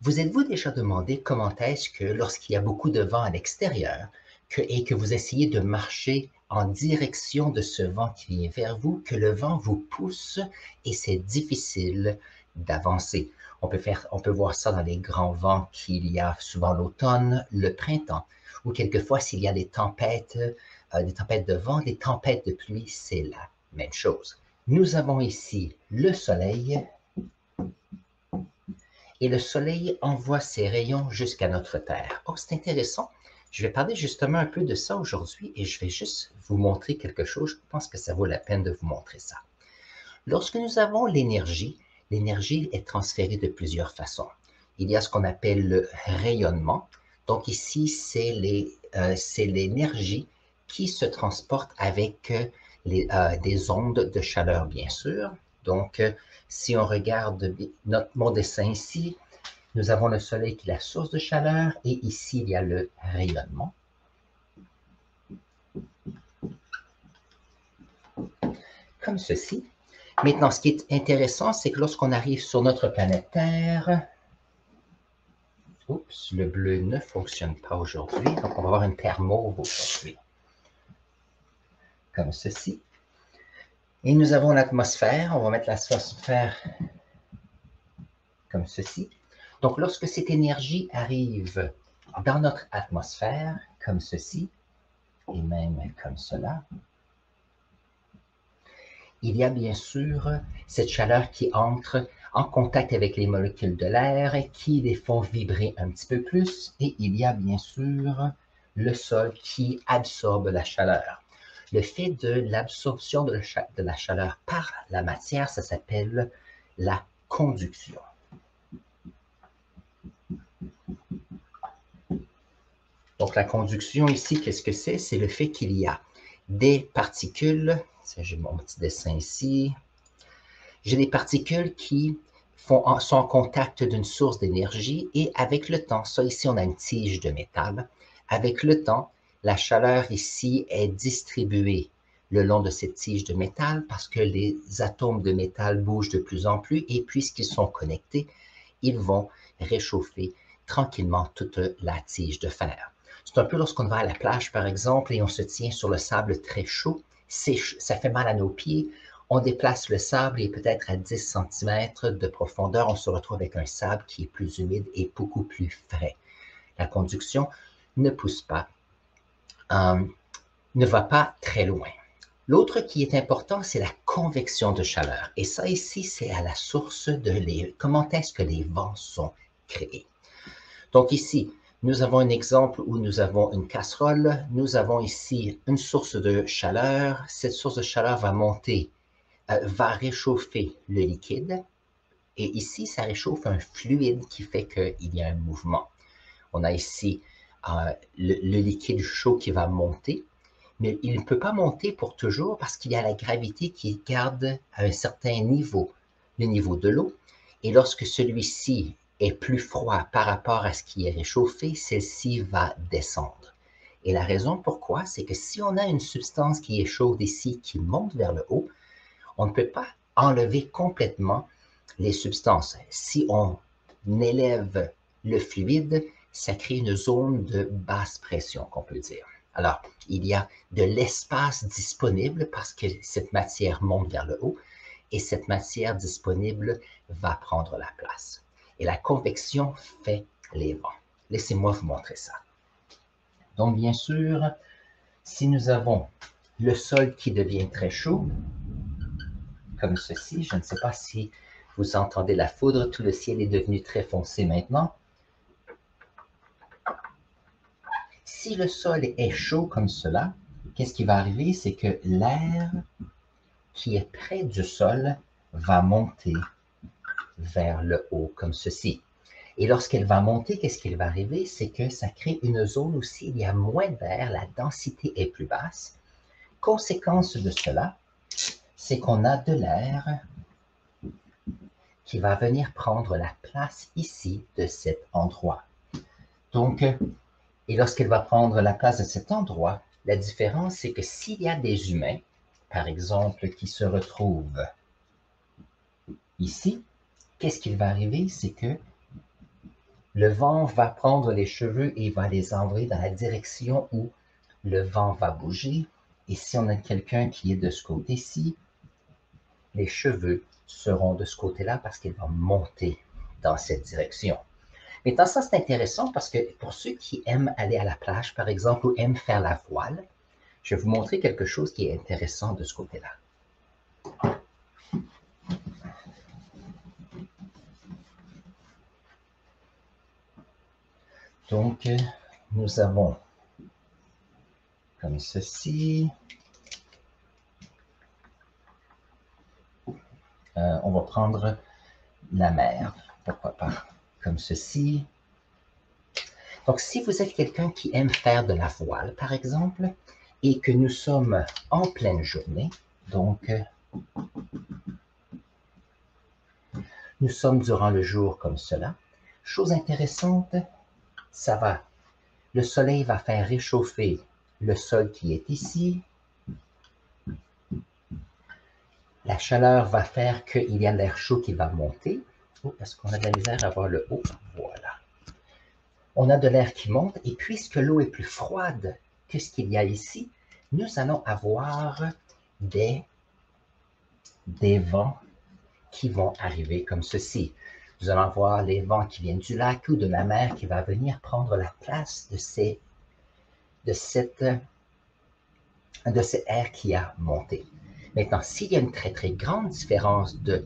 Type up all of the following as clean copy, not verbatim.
Vous êtes-vous déjà demandé comment est-ce que lorsqu'il y a beaucoup de vent à l'extérieur et que vous essayez de marcher en direction de ce vent qui vient vers vous, que le vent vous pousse et c'est difficile d'avancer? On peut voir ça dans les grands vents qu'il y a souvent l'automne, le printemps, ou quelquefois s'il y a des tempêtes de vent, des tempêtes de pluie, c'est la même chose. Nous avons ici le soleil et le soleil envoie ses rayons jusqu'à notre Terre. Oh, c'est intéressant. Je vais parler justement un peu de ça aujourd'hui et je vais juste vous montrer quelque chose. Je pense que ça vaut la peine de vous montrer ça. Lorsque nous avons l'énergie, l'énergie est transférée de plusieurs façons. Il y a ce qu'on appelle le rayonnement. Donc ici, c'est l'énergie qui se transporte avec des ondes de chaleur, bien sûr. Donc, si on regarde mon dessin ici, nous avons le soleil qui est la source de chaleur et ici, il y a le rayonnement. Comme ceci. Maintenant, ce qui est intéressant, c'est que lorsqu'on arrive sur notre planète Terre, oups, le bleu ne fonctionne pas aujourd'hui, donc on va avoir une Terre mauve aujourd'hui. Comme ceci. Et nous avons l'atmosphère, on va mettre l'atmosphère comme ceci. Donc, lorsque cette énergie arrive dans notre atmosphère, comme ceci, et même comme cela, il y a bien sûr cette chaleur qui entre en contact avec les molécules de l'air qui les font vibrer un petit peu plus et il y a bien sûr le sol qui absorbe la chaleur. Le fait de l'absorption de la chaleur par la matière, ça s'appelle la conduction. Donc la conduction ici, qu'est-ce que c'est? C'est le fait qu'il y a des particules, j'ai mon petit dessin ici, j'ai des particules qui sont en contact d'une source d'énergie et avec le temps, ça ici on a une tige de métal, avec le temps, la chaleur ici est distribuée le long de cette tige de métal parce que les atomes de métal bougent de plus en plus et puisqu'ils sont connectés, ils vont réchauffer tranquillement toute la tige de fer. C'est un peu lorsqu'on va à la plage par exemple et on se tient sur le sable très chaud, ça fait mal à nos pieds, on déplace le sable et peut-être à 10 cm de profondeur, on se retrouve avec un sable qui est plus humide et beaucoup plus frais. La conduction ne pousse pas, ne va pas très loin. L'autre qui est important, c'est la convection de chaleur. Et ça ici, c'est à la source de comment est-ce que les vents sont créés. Donc ici, nous avons un exemple où nous avons une casserole. Nous avons ici une source de chaleur. Cette source de chaleur va monter va réchauffer le liquide. Et ici, ça réchauffe un fluide qui fait qu'il y a un mouvement. On a ici le liquide chaud qui va monter, mais il ne peut pas monter pour toujours parce qu'il y a la gravité qui garde à un certain niveau, le niveau de l'eau. Et lorsque celui-ci est plus froid par rapport à ce qui est réchauffé, celle-ci va descendre. Et la raison pourquoi, c'est que si on a une substance qui est chaude ici, qui monte vers le haut, on ne peut pas enlever complètement les substances. Si on élève le fluide, ça crée une zone de basse pression, qu'on peut dire. Alors, il y a de l'espace disponible parce que cette matière monte vers le haut et cette matière disponible va prendre la place. Et la convection fait les vents. Laissez-moi vous montrer ça. Donc, bien sûr, si nous avons le sol qui devient très chaud, comme ceci. Je ne sais pas si vous entendez la foudre. Tout le ciel est devenu très foncé maintenant. Si le sol est chaud comme cela, qu'est-ce qui va arriver? C'est que l'air qui est près du sol va monter vers le haut, comme ceci. Et lorsqu'elle va monter, qu'est-ce qui va arriver? C'est que ça crée une zone où s'il y a moins d'air, la densité est plus basse. Conséquence de cela, c'est qu'on a de l'air qui va venir prendre la place ici de cet endroit. Donc, et lorsqu'elle va prendre la place de cet endroit, la différence, c'est que s'il y a des humains, par exemple, qui se retrouvent ici, qu'est-ce qui va arriver? C'est que Le vent va prendre les cheveux et va les envoyer dans la direction où le vent va bouger. Et si on a quelqu'un qui est de ce côté-ci, les cheveux seront de ce côté-là parce qu'ils vont monter dans cette direction. Maintenant, ça, c'est intéressant parce que pour ceux qui aiment aller à la plage, par exemple, ou aiment faire la voile, je vais vous montrer quelque chose qui est intéressant de ce côté-là. Donc, nous avons comme ceci. On va prendre la mer, pourquoi pas, comme ceci. Donc, si vous êtes quelqu'un qui aime faire de la voile, par exemple, et que nous sommes en pleine journée, donc nous sommes durant le jour comme cela. Chose intéressante, ça va, le soleil va faire réchauffer le sol qui est ici. La chaleur va faire qu'il y a l'air chaud qui va monter. Oh, est-ce qu'on a de la misère à voir le haut? Voilà. On a de l'air qui monte, et puisque l'eau est plus froide que ce qu'il y a ici, nous allons avoir des vents qui vont arriver comme ceci. Nous allons avoir les vents qui viennent du lac ou de la mer qui va venir prendre la place de cet air qui a monté. Maintenant, s'il y a une très très grande différence de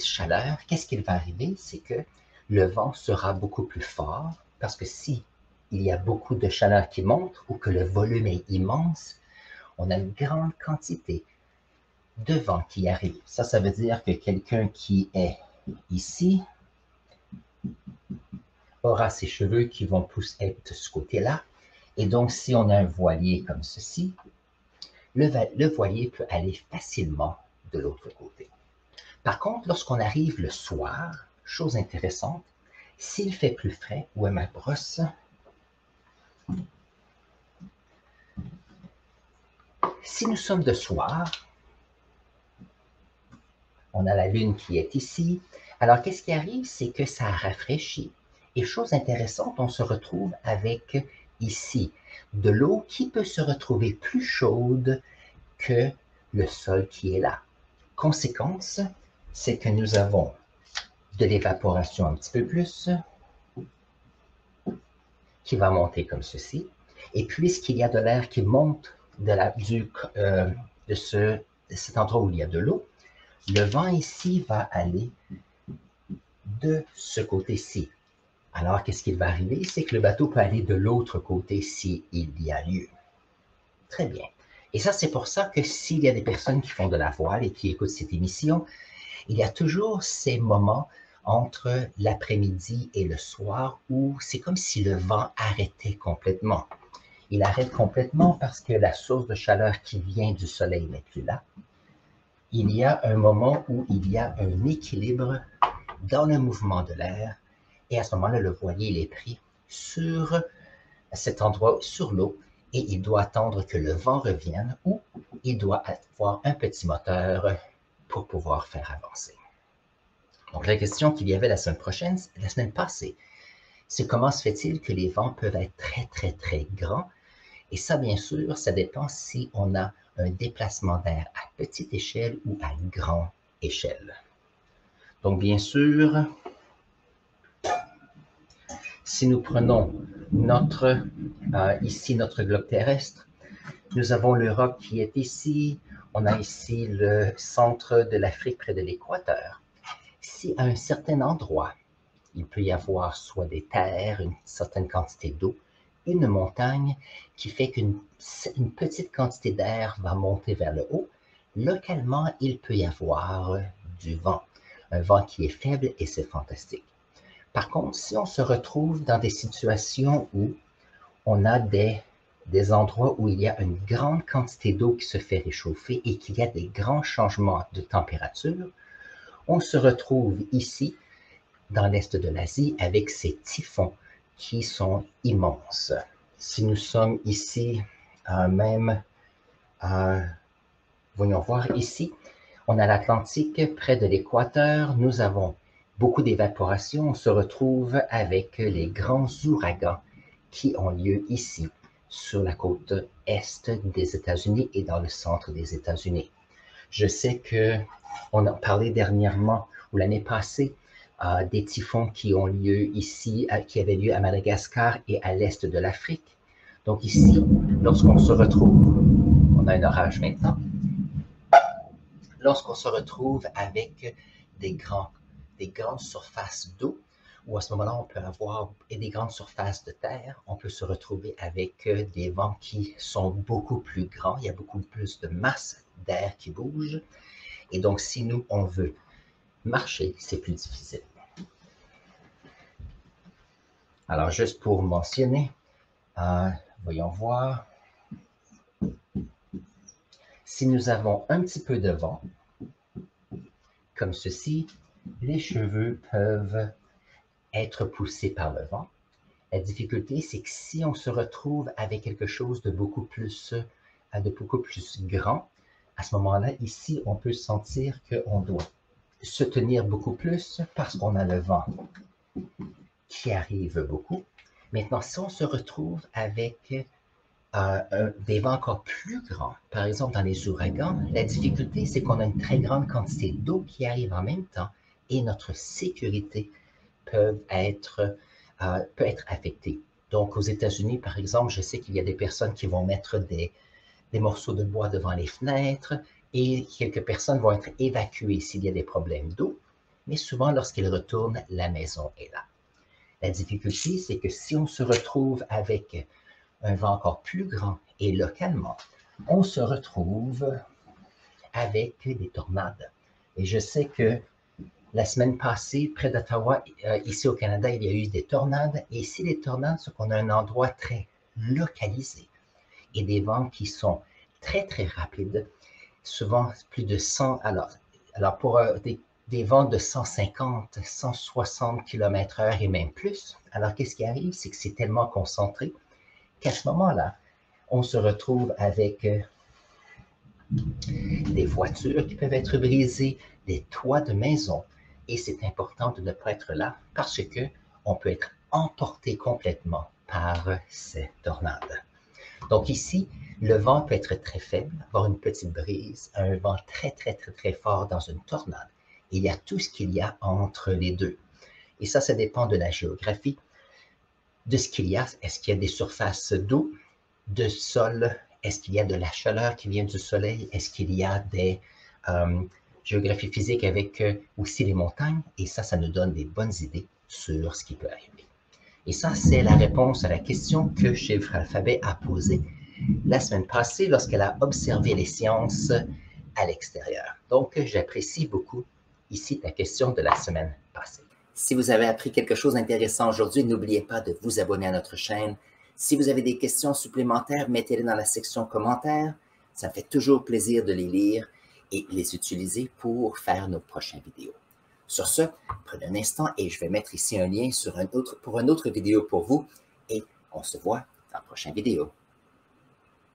chaleur, qu'est-ce qui va arriver? C'est que le vent sera beaucoup plus fort parce que si il y a beaucoup de chaleur qui monte ou que le volume est immense, on a une grande quantité de vent qui arrive. Ça veut dire que quelqu'un qui est ici aura ses cheveux qui vont être de ce côté-là. Et donc, si on a un voilier comme ceci, le voilier peut aller facilement de l'autre côté. Par contre, lorsqu'on arrive le soir, chose intéressante, s'il fait plus frais, où est ma brosse? Si nous sommes de soir, on a la lune qui est ici. Alors, qu'est-ce qui arrive? C'est que ça rafraîchit. Et chose intéressante, on se retrouve avec ici de l'eau qui peut se retrouver plus chaude que le sol qui est là. Conséquence, c'est que nous avons de l'évaporation un petit peu plus qui va monter comme ceci. Et puisqu'il y a de l'air qui monte de cet endroit où il y a de l'eau, le vent ici va aller de ce côté-ci. Alors, qu'est-ce qui va arriver? C'est que le bateau peut aller de l'autre côté s'il y a lieu. Très bien. Et ça, c'est pour ça que s'il y a des personnes qui font de la voile et qui écoutent cette émission, il y a toujours ces moments entre l'après-midi et le soir où c'est comme si le vent arrêtait complètement. Il arrête complètement parce que la source de chaleur qui vient du soleil n'est plus là. Il y a un moment où il y a un équilibre dans le mouvement de l'air, et à ce moment-là, le voilier il est pris sur cet endroit, sur l'eau, et il doit attendre que le vent revienne ou il doit avoir un petit moteur pour pouvoir faire avancer. Donc, la question qu'il y avait la semaine passée, c'est comment se fait-il que les vents peuvent être très, très, très grands? Et ça, bien sûr, ça dépend si on a un déplacement d'air à petite échelle ou à grande échelle. Donc, bien sûr, si nous prenons ici notre globe terrestre, nous avons l'Europe qui est ici, on a ici le centre de l'Afrique près de l'équateur. Si à un certain endroit, il peut y avoir soit des terres, une certaine quantité d'eau, une montagne qui fait qu'une petite quantité d'air va monter vers le haut, localement, il peut y avoir du vent. Un vent qui est faible et c'est fantastique. Par contre, si on se retrouve dans des situations où on a des endroits où il y a une grande quantité d'eau qui se fait réchauffer et qu'il y a des grands changements de température, on se retrouve ici, dans l'est de l'Asie, avec ces typhons qui sont immenses. Si nous sommes ici, voyons voir ici, on a l'Atlantique près de l'équateur, nous avons beaucoup d'évaporation, on se retrouve avec les grands ouragans qui ont lieu ici, sur la côte est des États-Unis et dans le centre des États-Unis. Je sais qu'on a parlé dernièrement ou l'année passée des typhons qui ont lieu ici, qui avaient lieu à Madagascar et à l'est de l'Afrique. Donc ici, lorsqu'on se retrouve, on a un orage maintenant, lorsqu'on se retrouve avec des grandes surfaces d'eau, où à ce moment-là, on peut avoir des grandes surfaces de terre, on peut se retrouver avec des vents qui sont beaucoup plus grands, il y a beaucoup plus de masse d'air qui bouge, et donc si nous, on veut marcher, c'est plus difficile. Alors, juste pour mentionner, voyons voir, si nous avons un petit peu de vent, comme ceci, les cheveux peuvent être poussés par le vent. La difficulté, c'est que si on se retrouve avec quelque chose de beaucoup plus grand, à ce moment-là, ici, on peut sentir qu'on doit se tenir beaucoup plus parce qu'on a le vent qui arrive beaucoup. Maintenant, si on se retrouve avec des vents encore plus grands, par exemple dans les ouragans, la difficulté, c'est qu'on a une très grande quantité d'eau qui arrive en même temps et notre sécurité peut être affectée. Donc, aux États-Unis, par exemple, je sais qu'il y a des personnes qui vont mettre des morceaux de bois devant les fenêtres et quelques personnes vont être évacuées s'il y a des problèmes d'eau, mais souvent, lorsqu'ils retournent, la maison est là. La difficulté, c'est que si on se retrouve avec un vent encore plus grand et localement, on se retrouve avec des tornades. Et je sais que la semaine passée, près d'Ottawa, ici au Canada, il y a eu des tornades. Et ici, les tornades, c'est qu'on a un endroit très localisé et des vents qui sont très, très rapides, souvent plus de 100. Alors pour des vents de 150, 160 km/h et même plus, alors qu'est-ce qui arrive? C'est que c'est tellement concentré qu'à ce moment-là, on se retrouve avec des voitures qui peuvent être brisées, des toits de maison. Et c'est important de ne pas être là parce qu'on peut être emporté complètement par ces tornades. Donc ici, le vent peut être très faible, avoir une petite brise, un vent très, très, très, très fort dans une tornade. Il y a tout ce qu'il y a entre les deux. Et ça dépend de la géographie, de ce qu'il y a. Est-ce qu'il y a des surfaces d'eau, de sol? Est-ce qu'il y a de la chaleur qui vient du soleil? Est-ce qu'il y a des géographies physiques avec aussi les montagnes? Et ça nous donne des bonnes idées sur ce qui peut arriver. Et ça, c'est la réponse à la question que Chiffre Alphabet a posée la semaine passée lorsqu'elle a observé les sciences à l'extérieur. Donc, j'apprécie beaucoup ici la question de la semaine passée. Si vous avez appris quelque chose d'intéressant aujourd'hui, n'oubliez pas de vous abonner à notre chaîne. Si vous avez des questions supplémentaires, mettez-les dans la section commentaires. Ça me fait toujours plaisir de les lire et les utiliser pour faire nos prochaines vidéos. Sur ce, prenez un instant et je vais mettre ici un lien pour une autre vidéo pour vous et on se voit dans la prochaine vidéo.